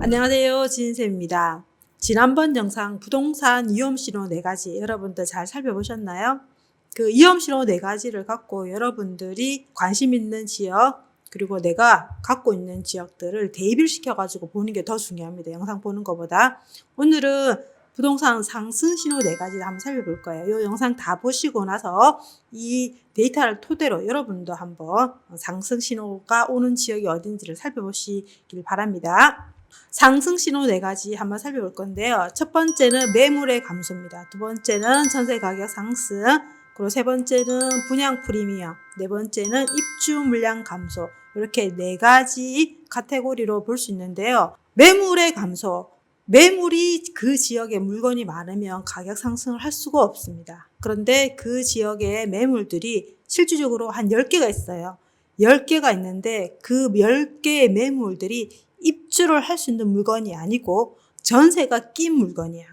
안녕하세요. 지인쌤입니다. 지난번 영상 부동산 위험신호 4가지 여러분들 잘 살펴보셨나요? 그 위험신호 4가지를 갖고 여러분들이 관심 있는 지역 그리고 내가 갖고 있는 지역들을 대입을 시켜가지고 보는 게 더 중요합니다. 영상 보는 것보다. 오늘은 부동산 상승신호 4가지를 한번 살펴볼 거예요. 이 영상 다 보시고 나서 이 데이터를 토대로 여러분도 한번 상승신호가 오는 지역이 어딘지를 살펴보시길 바랍니다. 상승 신호 4가지 한번 살펴볼 건데요. 첫 번째는 매물의 감소입니다. 두 번째는 전세 가격 상승, 그리고 세 번째는 분양 프리미엄, 네 번째는 입주 물량 감소. 이렇게 4가지 카테고리로 볼 수 있는데요. 매물의 감소. 매물이 그 지역에 물건이 많으면 가격 상승을 할 수가 없습니다. 그런데 그 지역에 매물들이 실질적으로 한 10개가 있어요. 10개가 있는데 그 10개의 매물들이 입주를 할 수 있는 물건이 아니고 전세가 낀 물건이야.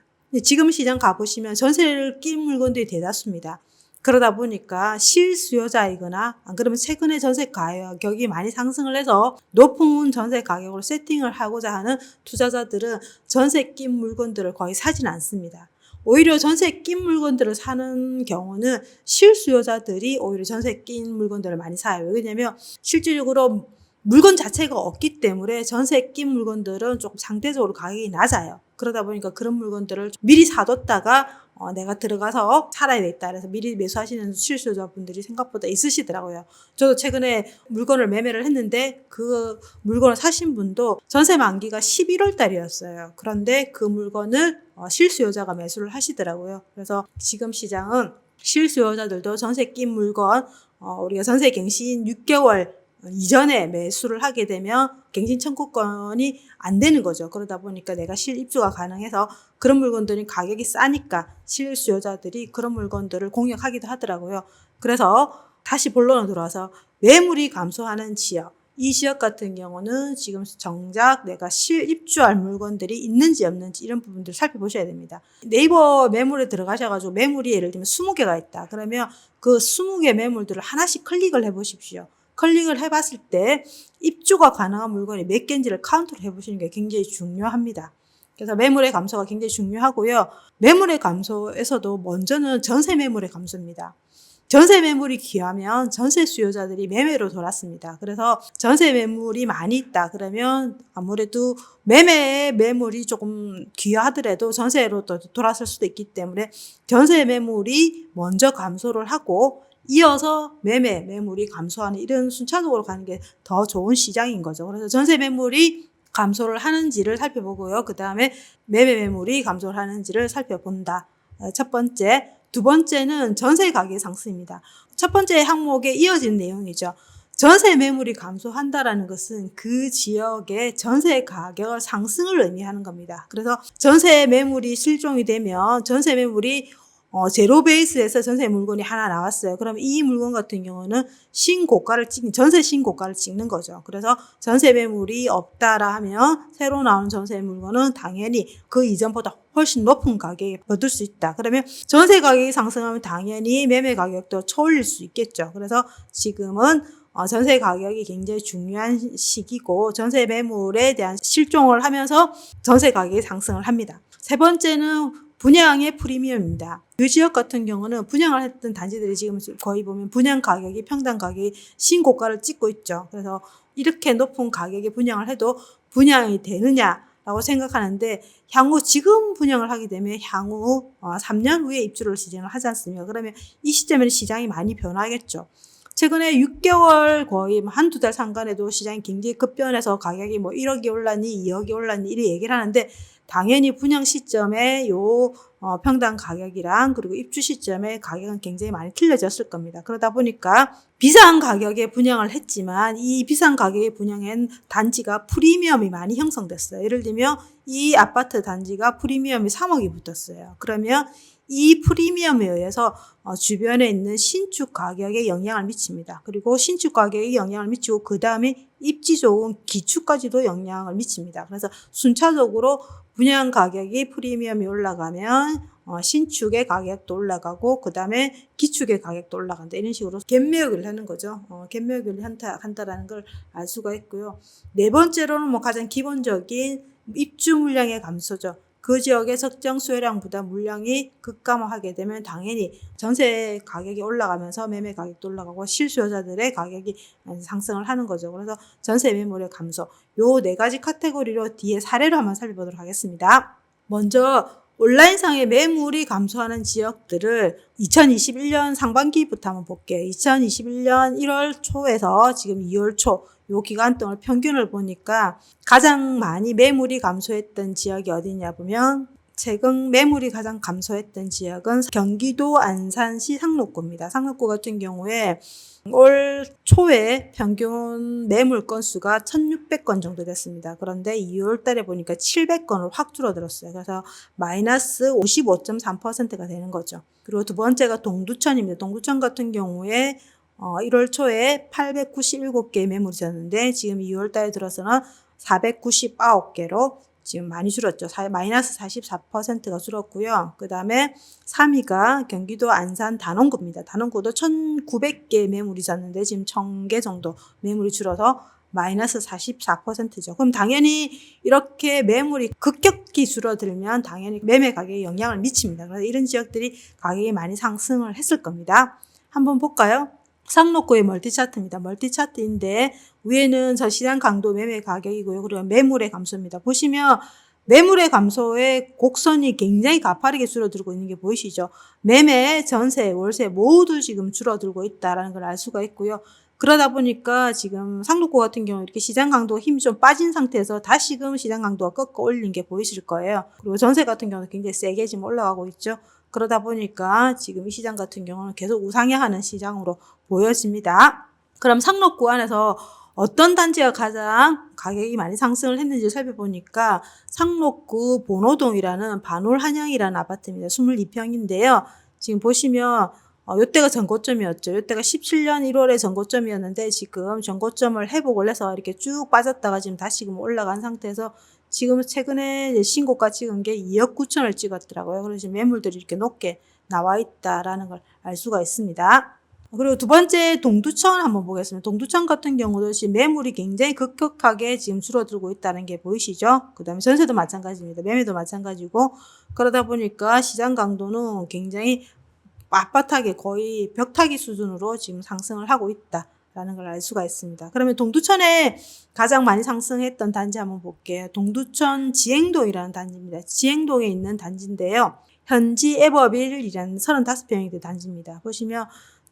지금 시장 가보시면 전세를 낀 물건들이 대다수입니다. 그러다 보니까 실수요자이거나 안 그러면 최근에 전세 가격이 많이 상승을 해서 높은 전세 가격으로 세팅을 하고자 하는 투자자들은 전세 낀 물건들을 거의 사진 않습니다. 오히려 전세 낀 물건들을 사는 경우는 실수요자들이 오히려 전세 낀 물건들을 많이 사요. 왜냐면 실질적으로 물건 자체가 없기 때문에 전세 낀 물건들은 조금 상대적으로 가격이 낮아요. 그러다 보니까 그런 물건들을 미리 사뒀다가 내가 들어가서 살아야 되겠다. 그래서 미리 매수하시는 실수요자분들이 생각보다 있으시더라고요. 저도 최근에 물건을 매매를 했는데 그 물건을 사신 분도 전세 만기가 11월 달이었어요. 그런데 그 물건을 실수요자가 매수를 하시더라고요. 그래서 지금 시장은 실수요자들도 전세 낀 물건 우리가 전세 갱신 6개월 이전에 매수를 하게 되면 갱신 청구권이 안 되는 거죠. 그러다 보니까 내가 실입주가 가능해서 그런 물건들이 가격이 싸니까 실수요자들이 그런 물건들을 공략하기도 하더라고요. 그래서 다시 본론으로 돌아와서 매물이 감소하는 지역, 이 지역 같은 경우는 지금 정작 내가 실입주할 물건들이 있는지 없는지 이런 부분들을 살펴보셔야 됩니다. 네이버 매물에 들어가셔가지고 매물이 예를 들면 20개가 있다. 그러면 그 20개 매물들을 하나씩 클릭을 해보십시오. 클릭을 해봤을 때 입주가 가능한 물건이 몇 개인지를 카운트를 해보시는 게 굉장히 중요합니다. 그래서 매물의 감소가 굉장히 중요하고요. 매물의 감소에서도 먼저는 전세 매물의 감소입니다. 전세 매물이 귀하면 전세 수요자들이 매매로 돌았습니다. 그래서 전세 매물이 많이 있다 그러면 아무래도 매매 매물이 조금 귀하더라도 전세로 또 돌았을 수도 있기 때문에 전세 매물이 먼저 감소를 하고 이어서 매물이 감소하는 이런 순차적으로 가는 게 더 좋은 시장인 거죠. 그래서 전세 매물이 감소를 하는지를 살펴보고요. 그 다음에 매물이 감소를 하는지를 살펴본다. 첫 번째. 두 번째는 전세 가격 상승입니다. 첫 번째 항목에 이어진 내용이죠. 전세 매물이 감소한다라는 것은 그 지역의 전세 가격 상승을 의미하는 겁니다. 그래서 전세 매물이 실종이 되면 전세 매물이 제로 베이스에서 전세 물건이 하나 나왔어요. 그럼 이 물건 같은 경우는 전세 신고가를 찍는 거죠. 그래서 전세 매물이 없다라 하면 새로 나온 전세 물건은 당연히 그 이전보다 훨씬 높은 가격에 얻을 수 있다. 그러면 전세 가격이 상승하면 당연히 매매 가격도 쳐올릴 수 있겠죠. 그래서 지금은 전세 가격이 굉장히 중요한 시기고 전세 매물에 대한 실종을 하면서 전세 가격이 상승을 합니다. 세 번째는 분양의 프리미엄입니다. 이 지역 같은 경우는 분양을 했던 단지들이 지금 거의 보면 분양 가격이 평당 가격이 신고가를 찍고 있죠. 그래서 이렇게 높은 가격에 분양을 해도 분양이 되느냐라고 생각하는데 향후 지금 분양을 하게 되면 향후 3년 후에 입주를 진행을 하지 않습니까? 그러면 이 시점에는 시장이 많이 변하겠죠. 최근에 6개월 거의 한두 달 상간에도 시장이 굉장히 급변해서 가격이 1억이 올랐니 2억이 올랐니 이렇게 얘기를 하는데 당연히 분양 시점에 평당 가격이랑 그리고 입주 시점의 가격은 굉장히 많이 틀려졌을 겁니다. 그러다 보니까 비싼 가격에 분양을 했지만 이 비싼 가격에 분양한 단지가 프리미엄이 많이 형성됐어요. 예를 들면 이 아파트 단지가 프리미엄이 3억이 붙었어요. 그러면 이 프리미엄에 의해서 주변에 있는 신축 가격에 영향을 미칩니다. 그리고 신축 가격에 영향을 미치고 그 다음에 입지 좋은 기축까지도 영향을 미칩니다. 그래서 순차적으로 분양 가격이 프리미엄이 올라가면 신축의 가격도 올라가고 그 다음에 기축의 가격도 올라간다. 이런 식으로 갭매우기를 하는 거죠. 갭매우기를 한다라는 걸 알 수가 있고요. 네 번째로는 가장 기본적인 입주 물량의 감소죠. 그 지역의 적정 수요량보다 물량이 급감하게 되면 당연히 전세 가격이 올라가면서 매매 가격도 올라가고 실수요자들의 가격이 상승을 하는 거죠. 그래서 전세 매물의 감소. 요 네 가지 카테고리로 뒤에 사례로 한번 살펴보도록 하겠습니다. 먼저 온라인상의 매물이 감소하는 지역들을 2021년 상반기부터 한번 볼게요. 2021년 1월 초에서 지금 2월 초 요 기간 동안 평균을 보니까 가장 많이 매물이 감소했던 지역이 어디냐 보면 최근 매물이 가장 감소했던 지역은 경기도 안산시 상록구입니다. 상록구 같은 경우에 올 초에 평균 매물 건수가 1,600건 정도 됐습니다. 그런데 2월 달에 보니까 700건으로 확 줄어들었어요. 그래서 마이너스 55.3%가 되는 거죠. 그리고 두 번째가 동두천입니다. 동두천 같은 경우에 1월 초에 897개의 매물이 있었는데 지금 2월 달에 들어서는 499개로 지금 많이 줄었죠. 마이너스 44%가 줄었고요. 그 다음에 3위가 경기도 안산 단원구입니다. 단원구도 1,900개 매물이 있었는데 지금 1,000개 정도 매물이 줄어서 마이너스 44%죠. 그럼 당연히 이렇게 매물이 급격히 줄어들면 당연히 매매 가격에 영향을 미칩니다. 그래서 이런 지역들이 가격이 많이 상승을 했을 겁니다. 한번 볼까요? 상록구의 멀티차트입니다. 멀티차트인데 위에는 저시장 강도 매매 가격이고요. 그리고 매물의 감소입니다. 보시면 매물의 감소의 곡선이 굉장히 가파르게 줄어들고 있는 게 보이시죠? 매매, 전세, 월세 모두 지금 줄어들고 있다는 걸 알 수가 있고요. 그러다 보니까 지금 상록구 같은 경우 이렇게 시장 강도가 힘이 좀 빠진 상태에서 다시금 시장 강도가 꺾어 올린 게 보이실 거예요. 그리고 전세 같은 경우는 굉장히 세게 지금 올라가고 있죠. 그러다 보니까 지금 이 시장 같은 경우는 계속 우상향하는 시장으로 보여집니다. 그럼 상록구 안에서 어떤 단지가 가장 가격이 많이 상승을 했는지 살펴보니까 상록구 본호동이라는 반올한양이라는 아파트입니다. 22평인데요. 지금 보시면 요때가 전고점이었죠. 요때가 17년 1월에 전고점이었는데 지금 전고점을 회복을 해서 이렇게 쭉 빠졌다가 지금 다시금 올라간 상태에서 지금 최근에 신고가 찍은 게 2억 9천을 찍었더라고요. 그래서 지금 매물들이 이렇게 높게 나와 있다라는 걸 알 수가 있습니다. 그리고 두 번째 동두천 한번 보겠습니다. 동두천 같은 경우도 지금 매물이 굉장히 급격하게 지금 줄어들고 있다는 게 보이시죠? 그 다음에 전세도 마찬가지입니다. 매매도 마찬가지고 그러다 보니까 시장 강도는 굉장히 빳빳하게 거의 벽타기 수준으로 지금 상승을 하고 있다라는 걸 알 수가 있습니다. 그러면 동두천에 가장 많이 상승했던 단지 한번 볼게요. 동두천 지행동이라는 단지입니다. 지행동에 있는 단지인데요. 현지 에버빌이라는 35평의 단지입니다. 보시면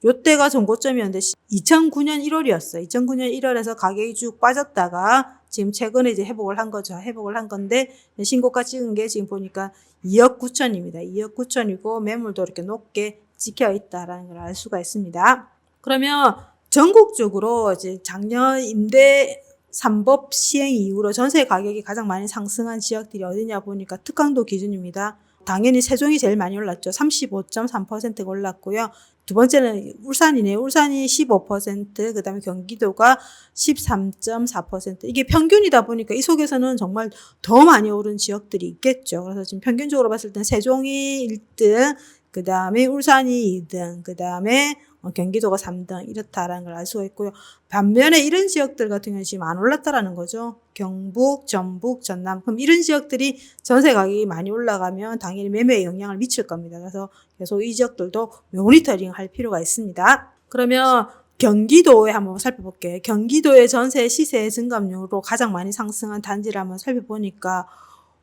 요때가 전고점이었는데 2009년 1월이었어요. 2009년 1월에서 가격이 쭉 빠졌다가 지금 최근에 이제 회복을 한 거죠. 회복을 한 건데 신고가 찍은 게 지금 보니까 2억 9천입니다. 2억 9천이고 매물도 이렇게 높게 찍혀 있다라는 걸 알 수가 있습니다. 그러면 전국적으로 이제 작년 임대 3법 시행 이후로 전세 가격이 가장 많이 상승한 지역들이 어디냐 보니까 특강도 기준입니다. 당연히 세종이 제일 많이 올랐죠. 35.3%가 올랐고요. 두 번째는 울산이네요. 울산이 15%, 그 다음에 경기도가 13.4%. 이게 평균이다 보니까 이 속에서는 정말 더 많이 오른 지역들이 있겠죠. 그래서 지금 평균적으로 봤을 때 세종이 1등, 그 다음에 울산이 2등, 그 다음에 경기도가 3등 이렇다라는 걸 알 수가 있고요. 반면에 이런 지역들 같은 경우는 지금 안 올랐다라는 거죠. 경북, 전북, 전남. 그럼 이런 지역들이 전세 가격이 많이 올라가면 당연히 매매에 영향을 미칠 겁니다. 그래서 계속 이 지역들도 모니터링 할 필요가 있습니다. 그러면 경기도에 한번 살펴볼게요. 경기도의 전세 시세 증감률로 가장 많이 상승한 단지를 한번 살펴보니까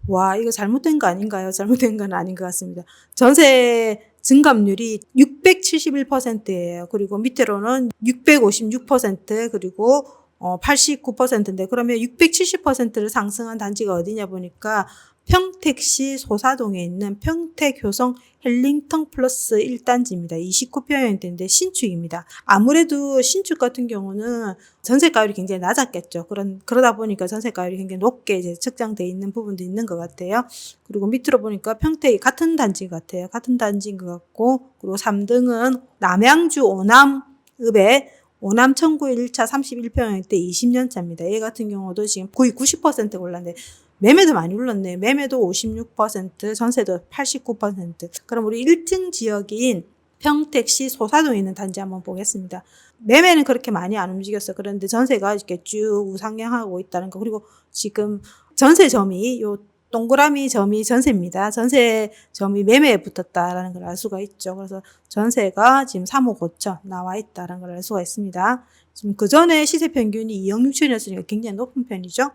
와, 이거 잘못된 거 아닌가요? 잘못된 건 아닌 것 같습니다. 전세 증감률이 671%예요. 그리고 밑으로는 656% 그리고 89%인데 그러면 670%를 상승한 단지가 어디냐 보니까 평택시 소사동에 있는 평택효성 헬링턴 플러스 1단지입니다. 29평형대인데 신축입니다. 아무래도 신축 같은 경우는 전세가율이 굉장히 낮았겠죠. 그러다 보니까 전세가율이 굉장히 높게 이제 측정되어 있는 부분도 있는 것 같아요. 그리고 밑으로 보니까 평택이 같은 단지 같아요. 같은 단지인 것 같고, 그리고 3등은 남양주 오남읍의 오남 1901차 31평형대 20년차입니다. 얘 같은 경우도 지금 거의 90%가 올랐는데 매매도 많이 올랐네요. 매매도 56%, 전세도 89%. 그럼 우리 1등 지역인 평택시 소사동에 있는 단지 한번 보겠습니다. 매매는 그렇게 많이 안 움직였어요. 그런데 전세가 이렇게 쭉 우상향하고 있다는 거. 그리고 지금 전세 점이 요 동그라미 점이 전세입니다. 전세 점이 매매에 붙었다라는 걸 알 수가 있죠. 그래서 전세가 지금 3억 5천 나와 있다라는 걸 알 수가 있습니다. 지금 그 전에 시세 평균이 2억 6천이었으니까 굉장히 높은 편이죠.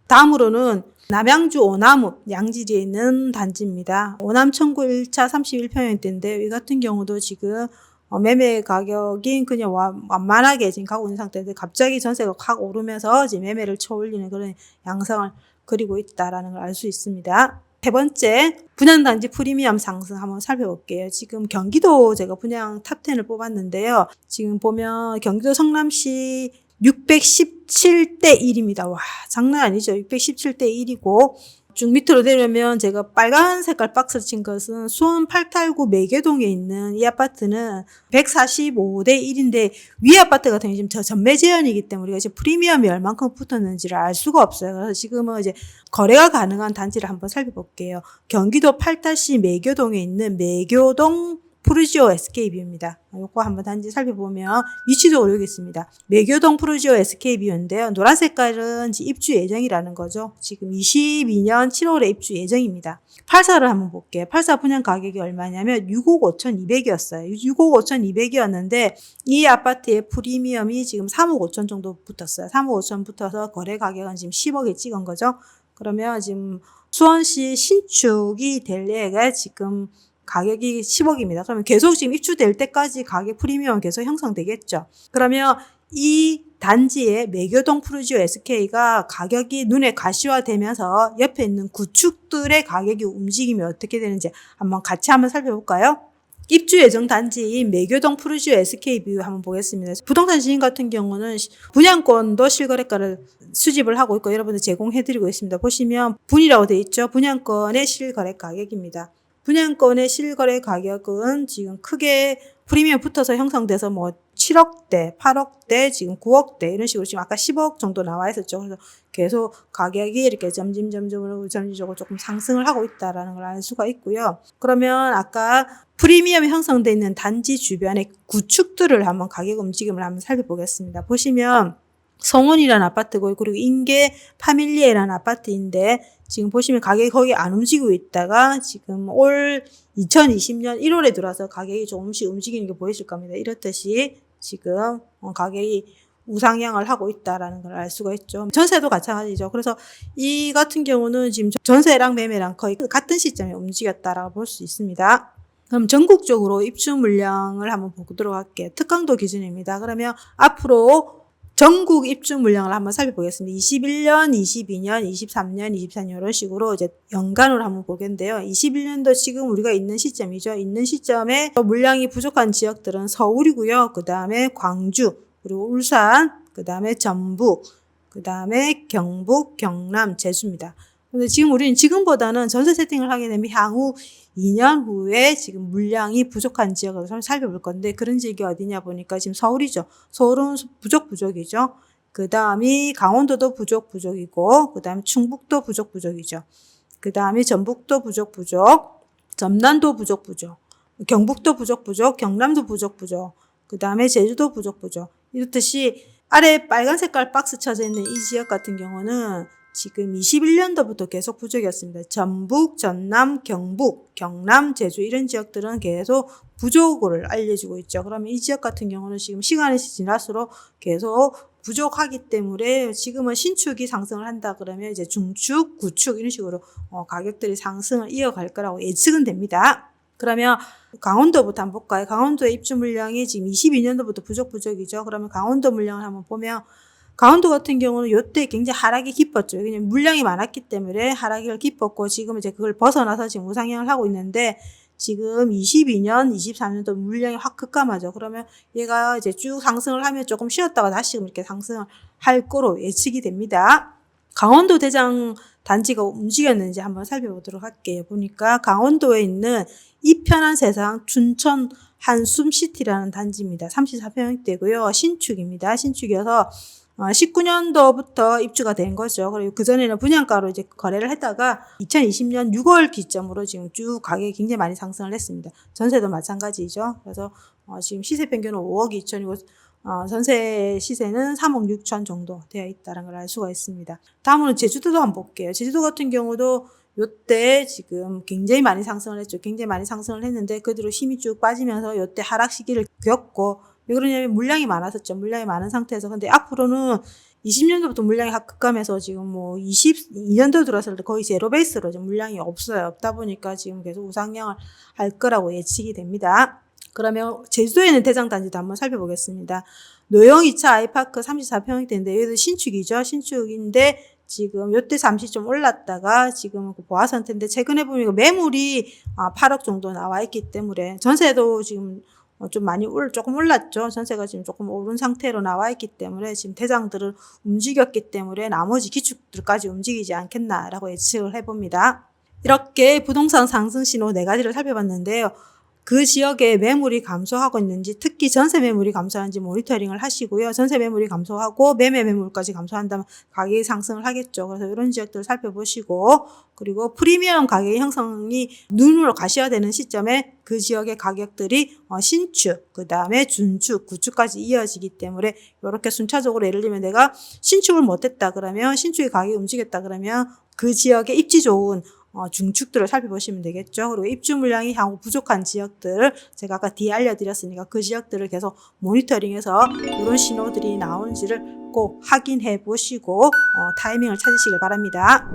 다음으로는 남양주 오남읍 양지리에 있는 단지입니다. 오남 청구 1차 31평형대인데 이 같은 경우도 지금 매매 가격이 그냥 완만하게 지금 가고 있는 상태인데 갑자기 전세가 확 오르면서 지금 매매를 쳐올리는 그런 양상을 그리고 있다라는 걸 알 수 있습니다. 세 번째, 분양단지 프리미엄 상승 한번 살펴볼게요. 지금 경기도 제가 분양 탑10을 뽑았는데요. 지금 보면 경기도 성남시 617대 1입니다. 와, 장난 아니죠. 617대 1이고 쭉 밑으로 내려면 제가 빨간 색깔 박스를 친 것은 수원 8탈구 매개동에 있는 이 아파트는 145대 1인데 위 아파트 같은 경우는 지금 전매 제한이기 때문에 우리가 지금 프리미엄이 얼만큼 붙었는지를 알 수가 없어요. 그래서 지금은 이제 거래가 가능한 단지를 한번 살펴볼게요. 경기도 8탈시 매교동에 있는 매교동 푸르지오 SK뷰입니다. 요거 한번 단지 살펴보면 위치적으로 여기 있습니다. 매교동 푸르지오 SK뷰인데요. 노란 색깔은 입주 예정이라는 거죠. 지금 22년 7월에 입주 예정입니다. 8사를 한번 볼게요. 8사 분양 가격이 얼마냐면 6억 5,200이었어요. 6억 5,200이었는데 이 아파트의 프리미엄이 지금 3억 5천 정도 붙었어요. 3억 5천 붙어서 거래 가격은 지금 10억에 찍은 거죠. 그러면 지금 수원시 신축이 될 예가 지금 가격이 10억입니다. 그러면 계속 지금 입주될 때까지 가격 프리미엄은 계속 형성되겠죠. 그러면 이 단지의 매교동 푸르지오 SK가 가격이 눈에 가시화되면서 옆에 있는 구축들의 가격이 움직이면 어떻게 되는지 같이 한번 살펴볼까요? 입주 예정 단지인 매교동 푸르지오 SK뷰 한번 보겠습니다. 부동산 시인 같은 경우는 분양권도 실거래가를 수집을 하고 있고 여러분들 제공해드리고 있습니다. 보시면 분이라고 되어 있죠. 분양권의 실거래 가격입니다. 분양권의 실거래 가격은 지금 크게 프리미엄 붙어서 형성돼서 7억대, 8억대, 지금 9억대 이런 식으로 지금 아까 10억 정도 나와 있었죠. 그래서 계속 가격이 이렇게 점진적으로 조금 상승을 하고 있다라는 걸 알 수가 있고요. 그러면 아까 프리미엄이 형성되어 있는 단지 주변의 구축들을 한번 가격 움직임을 한번 살펴보겠습니다. 보시면 성원이라는 아파트고 그리고 인계 파밀리에라는 아파트인데 지금 보시면 가격이 거기 안 움직이고 있다가 지금 올 2020년 1월에 들어와서 가격이 조금씩 움직이는 게 보이실 겁니다. 이렇듯이 지금 가격이 우상향을 하고 있다라는 걸 알 수가 있죠. 전세도 마찬가지죠. 그래서 이 같은 경우는 지금 전세랑 매매랑 거의 같은 시점에 움직였다라고 볼 수 있습니다. 그럼 전국적으로 입주 물량을 한번 보도록 할게요. 특강도 기준입니다. 그러면 앞으로 전국 입주 물량을 한번 살펴보겠습니다. 21년, 22년, 23년, 24년 이런 식으로 이제 연간으로 한번 보겠는데요. 21년도 지금 우리가 있는 시점이죠. 있는 시점에 물량이 부족한 지역들은 서울이고요. 그 다음에 광주, 그리고 울산, 그 다음에 전북, 그 다음에 경북, 경남, 제주입니다. 근데 지금 우리는 지금보다는 전세 세팅을 하게 되면 향후 2년 후에 지금 물량이 부족한 지역을 살펴볼 건데 그런 지역이 어디냐 보니까 지금 서울이죠. 서울은 부족이죠. 그 다음이 강원도도 부족이고 그 다음에 충북도 부족이죠. 그 다음에 전북도 부족, 전남도 부족, 경북도 부족, 경남도 부족, 그 다음에 제주도 부족. 이렇듯이 아래 빨간 색깔 박스 쳐져 있는 이 지역 같은 경우는 지금 21년도부터 계속 부족이었습니다. 전북, 전남, 경북, 경남, 제주 이런 지역들은 계속 부족을 알려주고 있죠. 그러면 이 지역 같은 경우는 지금 시간이 지날수록 계속 부족하기 때문에 지금은 신축이 상승을 한다 그러면 이제 중축, 구축 이런 식으로 가격들이 상승을 이어갈 거라고 예측은 됩니다. 그러면 강원도부터 한번 볼까요? 강원도의 입주 물량이 지금 22년도부터 부족이죠. 그러면 강원도 물량을 한번 보면 강원도 같은 경우는 이때 굉장히 하락이 깊었죠. 왜냐면 물량이 많았기 때문에 하락이 깊었고 지금 이제 그걸 벗어나서 지금 우상향을 하고 있는데 지금 22년, 23년도 물량이 확 급감하죠. 그러면 얘가 이제 쭉 상승을 하면 조금 쉬었다가 다시 이렇게 상승을 할 거로 예측이 됩니다. 강원도 대장 단지가 움직였는지 한번 살펴보도록 할게요. 보니까 강원도에 있는 이 편한 세상 춘천 한숨시티라는 단지입니다. 34평형대고요. 신축입니다. 신축이어서 19년도부터 입주가 된 거죠. 그리고 그전에는 분양가로 이제 거래를 했다가 2020년 6월 기점으로 지금 쭉 가격이 굉장히 많이 상승을 했습니다. 전세도 마찬가지죠. 그래서 지금 시세 평균은 5억 2천이고 전세 시세는 3억 6천 정도 되어 있다는 걸 알 수가 있습니다. 다음으로 제주도도 한번 볼게요. 제주도 같은 경우도 요때 지금 굉장히 많이 상승을 했죠. 굉장히 많이 상승을 했는데 그 뒤로 힘이 쭉 빠지면서 요때 하락 시기를 겪고, 왜 그러냐면 물량이 많았었죠. 물량이 많은 상태에서. 근데 앞으로는 20년도부터 물량이 급감해서 지금 뭐 22년도 들어서 거의 제로 베이스로 좀 물량이 없어요. 없다 보니까 지금 계속 우상향을 할 거라고 예측이 됩니다. 그러면 제주도에는 대장단지도 한번 살펴보겠습니다. 노영 2차 아이파크 34평형대인데 여기도 신축이죠. 신축인데 지금 요때 잠시 좀 올랐다가 지금 보아 상태인데, 최근에 보니까 매물이 8억 정도 나와 있기 때문에 전세도 지금 좀 많이 조금 올랐죠. 전세가 지금 조금 오른 상태로 나와 있기 때문에 지금 대장들을 움직였기 때문에 나머지 기축들까지 움직이지 않겠나라고 예측을 해봅니다. 이렇게 부동산 상승 신호 4가지를 살펴봤는데요. 그 지역에 매물이 감소하고 있는지, 특히 전세 매물이 감소하는지 모니터링을 하시고요. 전세 매물이 감소하고 매매 매물까지 감소한다면 가격이 상승을 하겠죠. 그래서 이런 지역들을 살펴보시고, 그리고 프리미엄 가격의 형성이 눈으로 가셔야 되는 시점에 그 지역의 가격들이 신축, 그 다음에 준축, 구축까지 이어지기 때문에 이렇게 순차적으로, 예를 들면 내가 신축을 못했다 그러면, 신축의 가격이 움직였다 그러면 그 지역에 입지 좋은 중축들을 살펴보시면 되겠죠. 그리고 입주 물량이 향후 부족한 지역들, 제가 아까 뒤에 알려드렸으니까 그 지역들을 계속 모니터링해서 이런 신호들이 나오는지를 꼭 확인해 보시고 타이밍을 찾으시길 바랍니다.